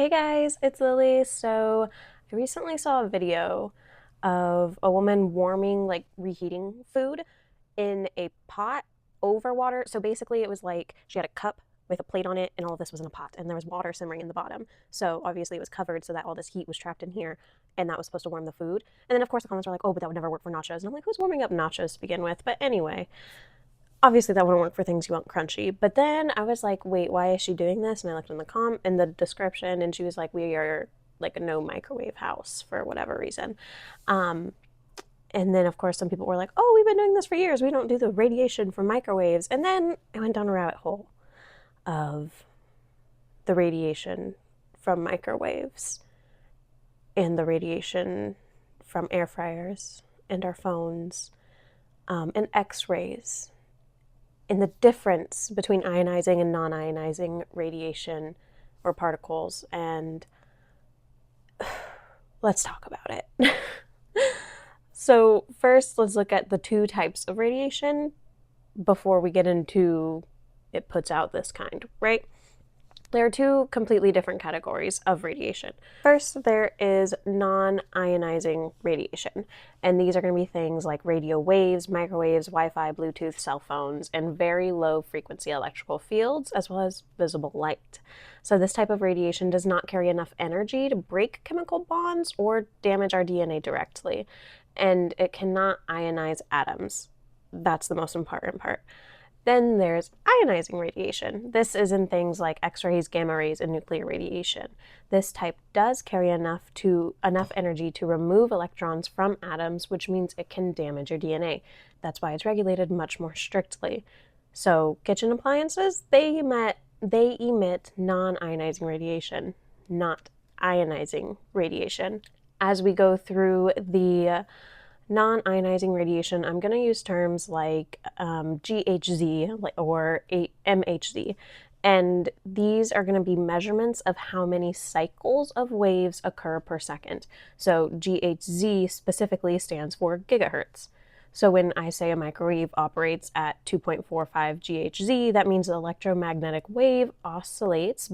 Hey guys, it's Lily. So I recently saw a video of a woman warming, like reheating food in a pot over water. So basically, it was like she had a cup with a plate on it, and all of this was in a pot, and there was water simmering in the bottom. So obviously, it was covered so that all this heat was trapped in here, and that was supposed to warm the food. And then, of course, the comments were like, oh, but that would never work for nachos. And I'm like, who's warming up nachos to begin with? But anyway, obviously that wouldn't work for things you want crunchy. But then I was like, wait, why is she doing this? And I looked in the description, and she was like, we are like a no microwave house for whatever reason. Um, and then of course some people were like, oh, we've been doing this for years. We don't do the radiation from microwaves. And then I went down a rabbit hole of the radiation from microwaves and the radiation from air fryers and our phones, and X-rays, and the difference between ionizing and non-ionizing radiation or particles. And let's talk about it. So first, let's look at the two types of radiation before we get into it puts out this kind, right? There are two completely different categories of radiation. First, there is non-ionizing radiation, and these are going to be things like radio waves, microwaves, Wi-Fi, Bluetooth, cell phones, and very low frequency electrical fields, as well as visible light. So this type of radiation does not carry enough energy to break chemical bonds or damage our DNA directly, and it cannot ionize atoms. That's the most important part. Then there's ionizing radiation. This is in things like X-rays, gamma rays, and nuclear radiation. This type does carry enough energy to remove electrons from atoms, which means it can damage your DNA. That's why it's regulated much more strictly. So kitchen appliances, they emit non-ionizing radiation, not ionizing radiation. As we go through the non-ionizing radiation, I'm going to use terms like GHZ or MHZ. And these are going to be measurements of how many cycles of waves occur per second. So GHZ specifically stands for gigahertz. So when I say a microwave operates at 2.45 GHZ, that means the electromagnetic wave oscillates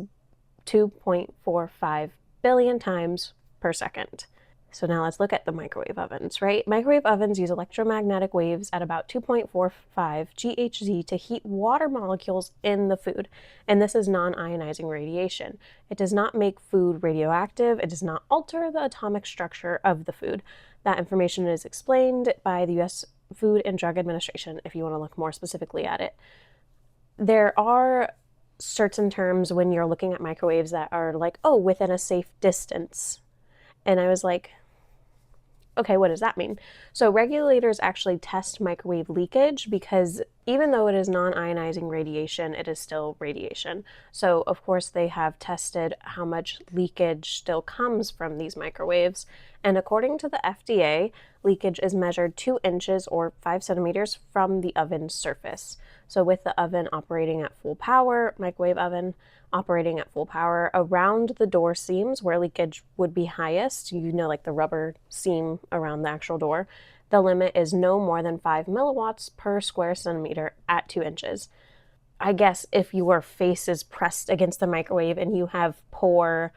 2.45 billion times per second. So now let's look at the microwave ovens, right? Microwave ovens use electromagnetic waves at about 2.45 GHZ to heat water molecules in the food. And this is non-ionizing radiation. It does not make food radioactive. It does not alter the atomic structure of the food. That information is explained by the U.S. Food and Drug Administration if you want to look more specifically at it. There are certain terms when you're looking at microwaves that are like, oh, within a safe distance. And I was like, okay, what does that mean? So regulators actually test microwave leakage because even though it is non-ionizing radiation, it is still radiation. So of course they have tested how much leakage still comes from these microwaves. And according to the FDA, leakage is measured 2 inches or 5 centimeters from the oven surface. So with the oven operating at full power, microwave oven operating at full power, around the door seams where leakage would be highest, like the rubber seam around the actual door, the limit is no more than 5 milliwatts per square centimeter at 2 inches. I guess if your face is pressed against the microwave and you have poor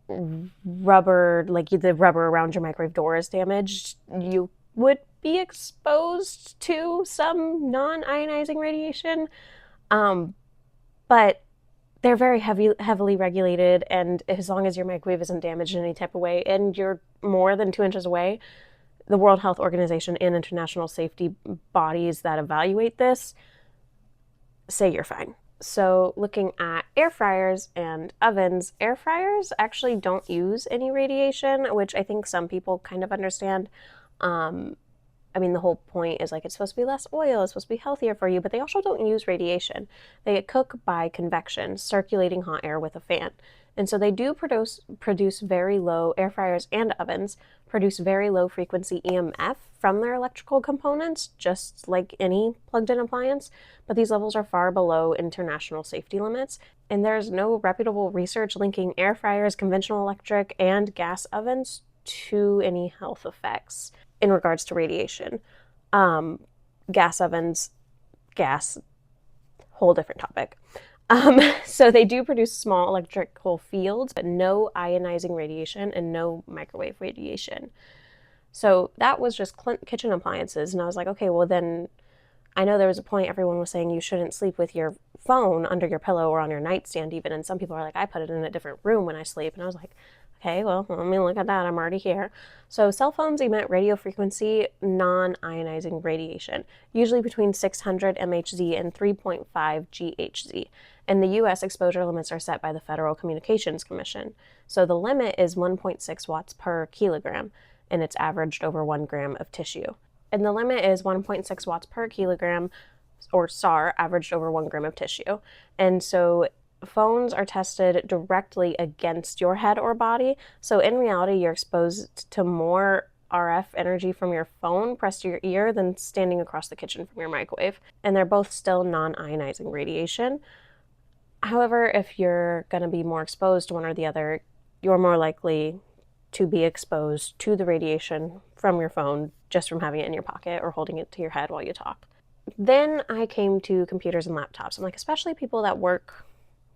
rubber, like the rubber around your microwave door is damaged, you would be exposed to some non-ionizing radiation. But they're very heavily regulated, and as long as your microwave isn't damaged in any type of way and you're more than 2 inches away, the World Health Organization and international safety bodies that evaluate this say you're fine. So looking at air fryers and ovens, air fryers actually don't use any radiation, which I think some people kind of understand. The whole point is like it's supposed to be less oil, it's supposed to be healthier for you, but they also don't use radiation. They cook by convection, circulating hot air with a fan. And so they do produce very low, air fryers and ovens produce very low frequency EMF from their electrical components, just like any plugged in appliance, but these levels are far below international safety limits. And there's no reputable research linking air fryers, conventional electric, and gas ovens to any health effects in regards to radiation. Gas ovens, gas, whole different topic. So they do produce small electrical fields, but no ionizing radiation and no microwave radiation. So that was just kitchen appliances. And I was like, okay, well, then I know there was a point everyone was saying you shouldn't sleep with your phone under your pillow or on your nightstand, even. And some people are like, I put it in a different room when I sleep. And I was like, okay, well, let me look at that. I'm already here. So cell phones emit radio frequency non-ionizing radiation, usually between 600 MHz and 3.5 GHz. In the US, exposure limits are set by the Federal Communications Commission. So the limit is 1.6 watts per kilogram, and it's averaged over 1 gram of tissue. And the limit is 1.6 watts per kilogram, or SAR, averaged over 1 gram of tissue. And so phones are tested directly against your head or body. So in reality, you're exposed to more RF energy from your phone pressed to your ear than standing across the kitchen from your microwave. And they're both still non-ionizing radiation. However, if you're going to be more exposed to one or the other, you're more likely to be exposed to the radiation from your phone just from having it in your pocket or holding it to your head while you talk. Then I came to computers and laptops. I'm like, especially people that work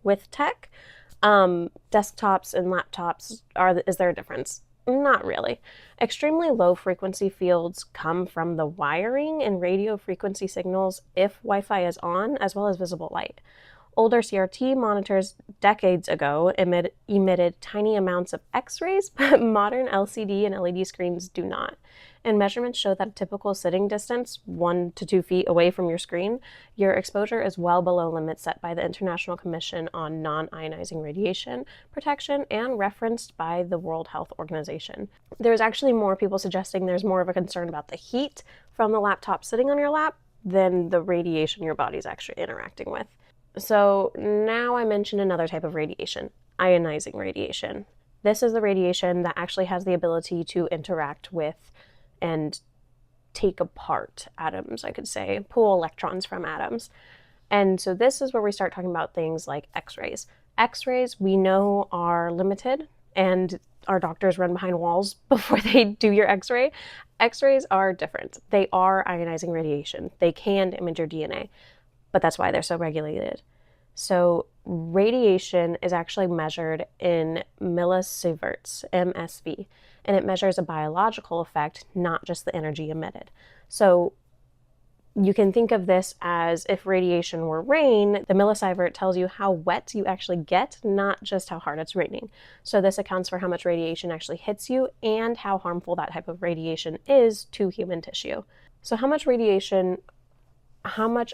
with tech, desktops and laptops, is there a difference? Not really. Extremely low frequency fields come from the wiring and radio frequency signals if Wi-Fi is on, as well as visible light. Older CRT monitors decades ago emitted tiny amounts of X-rays, but modern LCD and LED screens do not. And measurements show that a typical sitting distance, 1 to 2 feet away from your screen, your exposure is well below limits set by the International Commission on Non-Ionizing Radiation Protection and referenced by the World Health Organization. There's actually more people suggesting there's more of a concern about the heat from the laptop sitting on your lap than the radiation your body's actually interacting with. So now I mention another type of radiation, ionizing radiation. This is the radiation that actually has the ability to interact with and take apart atoms, I could say, pull electrons from atoms. And so this is where we start talking about things like X-rays. X-rays we know are limited, and our doctors run behind walls before they do your X-ray. X-rays are different. They are ionizing radiation. They can image your DNA. But that's why they're so regulated. So radiation is actually measured in millisieverts, MSV, and it measures a biological effect, not just the energy emitted. So you can think of this as if radiation were rain, the millisievert tells you how wet you actually get, not just how hard it's raining. So this accounts for how much radiation actually hits you and how harmful that type of radiation is to human tissue. So how much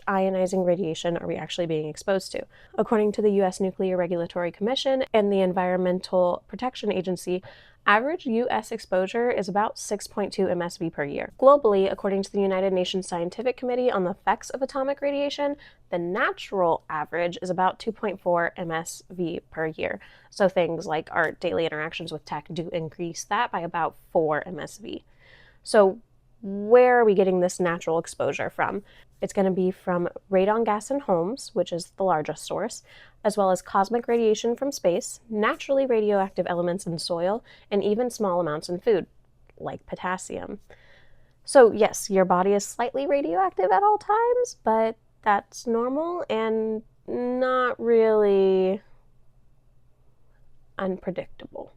ionizing radiation are we actually being exposed to? According to the U.S. Nuclear Regulatory Commission and the Environmental Protection Agency, average U.S. exposure is about 6.2 MSV per year. Globally, according to the United Nations Scientific Committee on the Effects of Atomic Radiation, the natural average is about 2.4 MSV per year. So things like our daily interactions with tech do increase that by about 4 MSV. So where are we getting this natural exposure from? It's going to be from radon gas in homes, which is the largest source, as well as cosmic radiation from space, naturally radioactive elements in soil, and even small amounts in food, like potassium. So yes, your body is slightly radioactive at all times, but that's normal and not really unpredictable.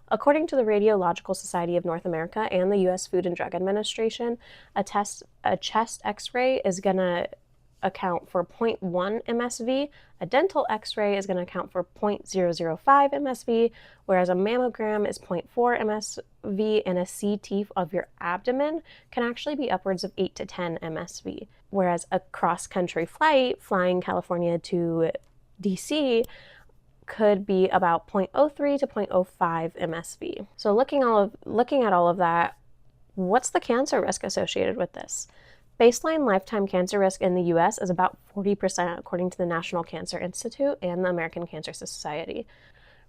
According to the Radiological Society of North America and the U.S. Food and Drug Administration, a chest X-ray is going to account for 0.1 MSV, a dental X-ray is going to account for 0.005 MSV, whereas a mammogram is 0.4 MSV, and a CT of your abdomen can actually be upwards of 8 to 10 MSV, whereas a cross-country flight flying California to DC could be about 0.03 to 0.05 MSV. So looking at all of that, what's the cancer risk associated with this? Baseline lifetime cancer risk in the US is about 40% according to the National Cancer Institute and the American Cancer Society.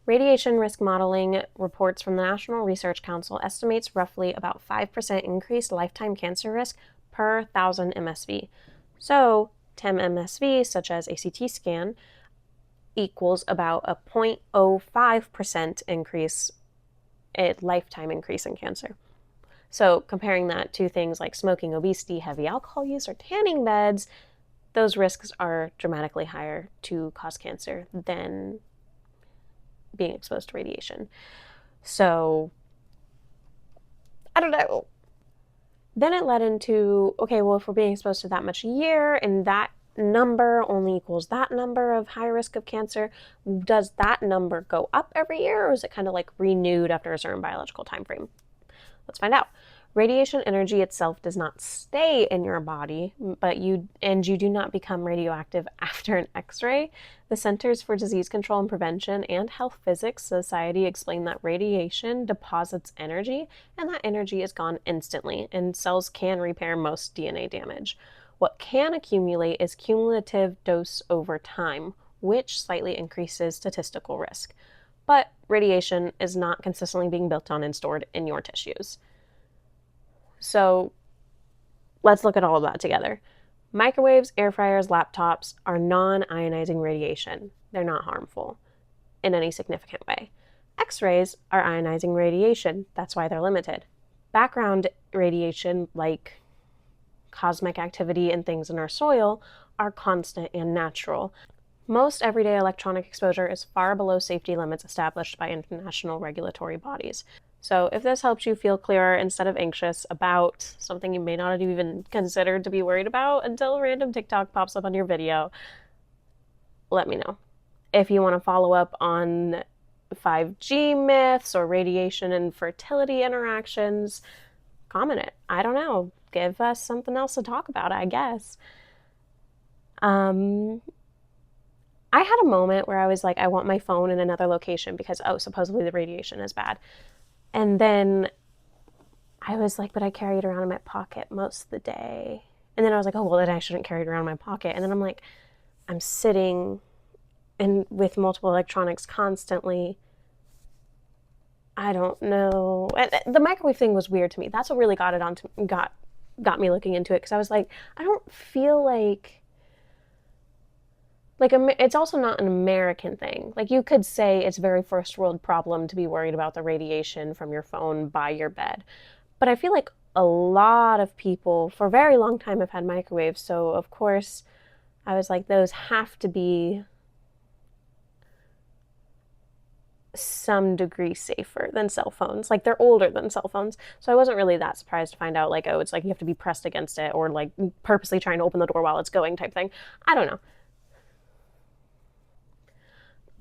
Radiation risk modeling reports from the National Research Council estimates roughly about 5% increased lifetime cancer risk per 1,000 MSV. So 10 MSV, such as a CT scan, equals about a 0.05% increase, a lifetime increase in cancer. So comparing that to things like smoking, obesity, heavy alcohol use, or tanning beds, those risks are dramatically higher to cause cancer than being exposed to radiation. So, I don't know. Then it led into, okay, well, if we're being exposed to that much a year and that number only equals that number of high risk of cancer, does that number go up every year, or is it kind of like renewed after a certain biological time frame? Let's find out. Radiation energy itself does not stay in your body, but you do not become radioactive after an X-ray. The Centers for Disease Control and Prevention and Health Physics Society explain that radiation deposits energy, and that energy is gone instantly, and cells can repair most DNA damage. What can accumulate is cumulative dose over time, which slightly increases statistical risk. But radiation is not consistently being built on and stored in your tissues. So let's look at all of that together. Microwaves, air fryers, laptops are non-ionizing radiation. They're not harmful in any significant way. X-rays are ionizing radiation. That's why they're limited. Background radiation, like cosmic activity and things in our soil, are constant and natural. Most everyday electronic exposure is far below safety limits established by international regulatory bodies. So if this helps you feel clearer instead of anxious about something you may not have even considered to be worried about until a random TikTok pops up on your video, let me know. If you want to follow up on 5G myths or radiation and fertility interactions, comment it. I don't know. Give us something else to talk about, I guess. I had a moment where I was like, I want my phone in another location because, supposedly the radiation is bad. And then I was like, but I carry it around in my pocket most of the day. And then I was like, oh, well, then I shouldn't carry it around in my pocket. And then I'm like, I'm sitting with multiple electronics constantly. I don't know. The microwave thing was weird to me. That's what really got me looking into it, because I was like, I don't feel like it's also not an American thing. Like, you could say it's a very first world problem to be worried about the radiation from your phone by your bed. But I feel like a lot of people for a very long time have had microwaves. So of course I was like, those have to be some degree safer than cell phones. Like, they're older than cell phones. So I wasn't really that surprised to find out, like, oh, it's like you have to be pressed against it, or like purposely trying to open the door while it's going type thing. I don't know.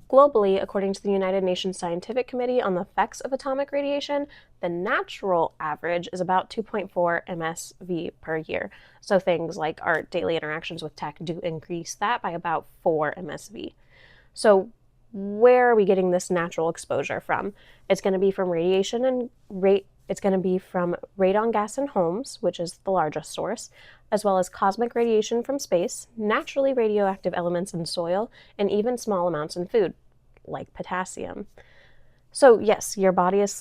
Globally, according to the United Nations Scientific Committee on the Effects of Atomic Radiation, the natural average is about 2.4 MSV per year. So things like our daily interactions with tech do increase that by about 4 MSV. So where are we getting this natural exposure from? It's going to be from radiation and it's going to be from radon gas in homes, which is the largest source, as well as cosmic radiation from space, naturally radioactive elements in soil, and even small amounts in food, like potassium. So yes, your body is